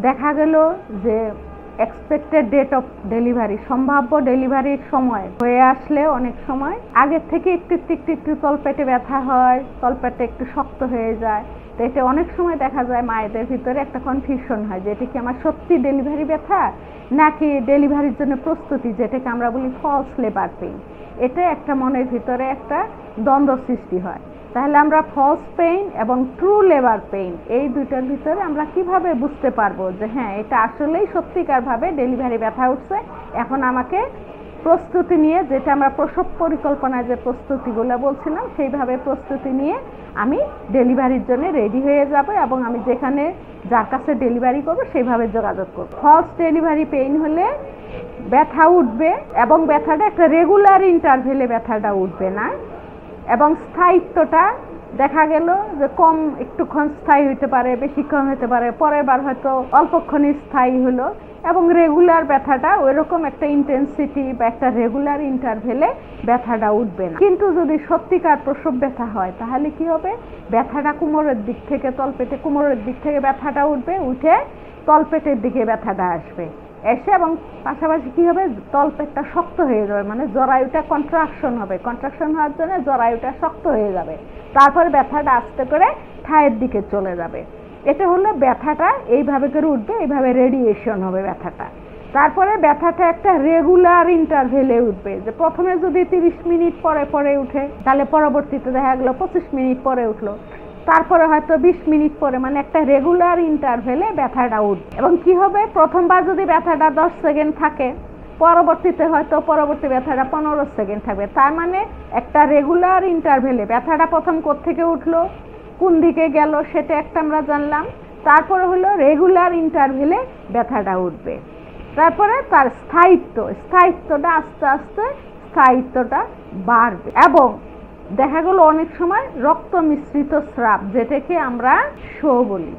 দেখা গেল যে এক্সপেক্টেড ডেট অফ ডেলিভারি, সম্ভাব্য ডেলিভারির সময় হয়ে আসলে অনেক সময় আগের থেকে একটু একটু একটু একটু তলপেটে ব্যথা হয়, তলপেটে একটু শক্ত হয়ে যায়। তো এটা অনেক সময় দেখা যায় মায়েদের ভিতরে একটা কনফিউশন হয় যে এটা কি আমার সত্যি ডেলিভারি ব্যথা নাকি ডেলিভারির জন্য প্রস্তুতি, যেটাকে আমরা বলি ফলস লেবার পেইন। এটা একটা মনের ভিতরে একটা দ্বন্দ্ব সৃষ্টি হয়। তাহলে আমরা ফলস পেইন এবং ট্রু লেবার পেইন এই দুইটার ভিতরে আমরা কিভাবে বুঝতে পারবো যে হ্যাঁ এটা আসলেই সত্যিকারভাবে ডেলিভারি ব্যথা উঠছে, এখন আমাকে প্রস্তুতি নিয়ে, যেটা আমরা প্রসব পরিকল্পনায় যে প্রস্তুতিগুলো বলছিলাম সেইভাবে প্রস্তুতি নিয়ে আমি ডেলিভারির জন্য রেডি হয়ে যাব এবং আমি যেখানে যার কাছে ডেলিভারি করবো সেইভাবে যোগাযোগ করবো। ফলস ডেলিভারি পেইন হলে ব্যথা উঠবে এবং ব্যথাটা একটা রেগুলার ইন্টারভেলে ব্যথাটা উঠবে না, এবং স্থায়িত্বটা দেখা গেল যে কম, একটুক্ষণ স্থায়ী হতে পারে, বেশিক্ষণ হতে পারে, পরের বার হয়তো অল্পক্ষণই স্থায়ী হলো, এবং রেগুলার ব্যথাটা ওইরকম একটা ইন্টেন্সিটি বা একটা রেগুলার ইন্টারভেলে ব্যথাটা উঠবে না। কিন্তু যদি সত্যিকার প্রসব ব্যথা হয় তাহলে কি হবে, ব্যথাটা কোমরের দিক থেকে, তলপেটে কোমরের দিক থেকে ব্যথাটা উঠবে, উঠে তলপেটের দিকে ব্যথাটা আসবে এসে, এবং পাশাপাশি কি হবে, তলপেটটা শক্ত হয়ে যাবে, মানে জরায়ুটা কন্ট্রাকশন হবে, কন্ট্রাকশন হওয়ার জন্য জরায়ুটা শক্ত হয়ে যাবে, তারপরে ব্যথাটা আস্তে করে থায়ের দিকে চলে যাবে। এটা হলো ব্যথাটা এইভাবে করে উঠবে, এইভাবে রেডিয়েশন হবে ব্যথাটা। তারপরে ব্যথাটা একটা রেগুলার ইন্টারভেলে উঠবে, যে প্রথমে যদি 30 মিনিট পরে পরে উঠে তাহলে পরবর্তীতে দেখা গেল 25 মিনিট পরে উঠলো, তারপরে হয়তো 20 মিনিট পরে, মানে একটা রেগুলার ইন্টারভেলে ব্যথাটা উঠবে। এবং কি হবে, প্রথমবার যদি ব্যথাটা 10 সেকেন্ড থাকে, পরবর্তীতে হয়তো পরবর্তী ব্যথাটা 15 সেকেন্ড থাকবে। তার মানে একটা রেগুলার ইন্টারভেলে ব্যথাটা প্রথম কোত্থেকে উঠলো, কোন দিকে গেল, সেটা একটা আমরা জানলাম। তারপরে হলো রেগুলার ইন্টারভেলে ব্যথাটা উঠবে। তারপরে তার স্থায়িত্বটা আস্তে আস্তে স্থায়িত্বটা বাড়বে, এবং দেখা গেল অনেক সময় রক্ত মিশ্রিত স্রাব, যেটাকে আমরা শো বলি,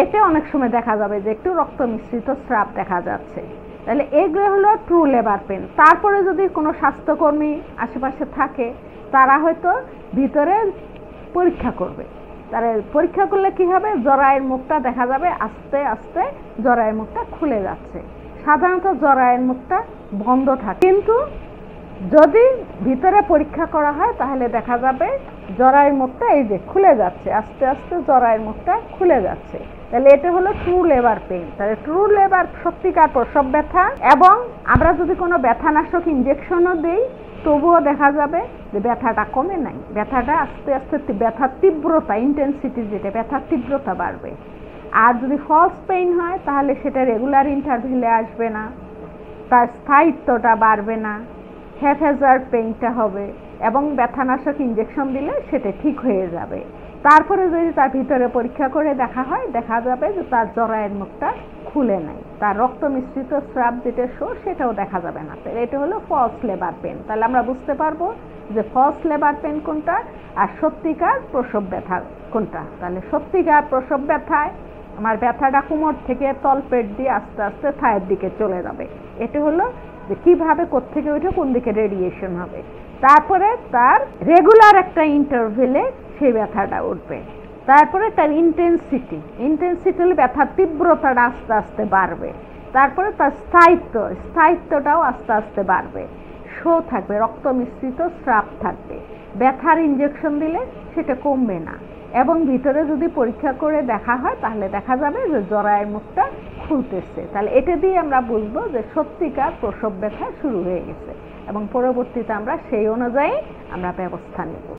এটা অনেক সময় দেখা যাবে যে একটু রক্ত মিশ্রিত স্রাব দেখা যাচ্ছে। তাহলে এগুলো হলো ট্রু লেবার পেন। তারপরে যদি কোনো স্বাস্থ্যকর্মী আশেপাশে থাকে, তারা হয়তো ভিতরে পরীক্ষা করবে। তারা পরীক্ষা করলে কি হবে, জরায়ের মুখটা দেখা যাবে আস্তে আস্তে জরায়ের মুখটা খুলে যাচ্ছে। সাধারণত জরায়ের মুখটা বন্ধ থাকে, কিন্তু যদি ভিতরে পরীক্ষা করা হয় তাহলে দেখা যাবে জরায়ের মুখটা এই যে খুলে যাচ্ছে, আস্তে আস্তে জরায়ের মুখটা খুলে যাচ্ছে। তাহলে এটা হলো ট্রু লেবার পেইন। তাহলে ট্রু লেবার সত্যিকার প্রসব ব্যথা, এবং আমরা যদি কোনো ব্যথানাশক ইনজেকশনও দিই তবুও দেখা যাবে যে ব্যথাটা কমে নাই, ব্যথাটা আস্তে আস্তে ব্যথার তীব্রতা, ইন্টেন্সিটি যেটা, ব্যথার তীব্রতা বাড়বে। আর যদি ফলস পেইন হয় তাহলে সেটা রেগুলার ইন্টারভেলে আসবে না, তার স্থায়িত্বটা বাড়বে না, হ্যাফেজার্ড পেইনটা হবে, এবং ব্যথানাশক ইনজেকশন দিলে সেটা ঠিক হয়ে যাবে। তারপরে যদি তার ভিতরে পরীক্ষা করে দেখা হয়, দেখা যাবে যে তার জরায়ের মুখটা খুলে নাই, তার রক্ত মিশ্রিত স্রাব যেটা শো সেটাও দেখা যাবে না। তাহলে এটা হলো ফলস লেবার পেন। তাহলে আমরা বুঝতে পারবো যে ফলস লেবার পেন কোনটা আর সত্যিকার প্রসব ব্যথা কোনটা। তাহলে সত্যিকার প্রসব ব্যথায় আমার ব্যথাটা কোমর থেকে তলপেট দিয়ে আস্তে আস্তে থায়ের দিকে চলে যাবে। এটা হলো যে কিভাবে কোত্থেকে উঠে কোন দিকে রেডিয়েশন হবে। তারপরে তার রেগুলার একটা ইন্টারভেলে সেই ব্যথাটা উঠবে। তারপরে তার ইন্টেন্সিটি হলে ব্যথার তীব্রতাটা আস্তে আস্তে বাড়বে। তারপরে তার স্থায়িত্বটাও আস্তে আস্তে বাড়বে, শো থাকবে, রক্ত মিশ্রিত স্রাব থাকবে, ব্যথার ইনজেকশন দিলে সেটা কমবে না, এবং ভিতরে যদি পরীক্ষা করে দেখা হয় তাহলে দেখা যাবে যে জরায়ের মুখটা খুলতেছে। তাহলে এটা দিয়ে আমরা বুঝবো যে সত্যিকার প্রসব ব্যথা শুরু হয়ে গেছে, এবং পরবর্তীতে আমরা সেই অনুযায়ী আমরা ব্যবস্থা নেব।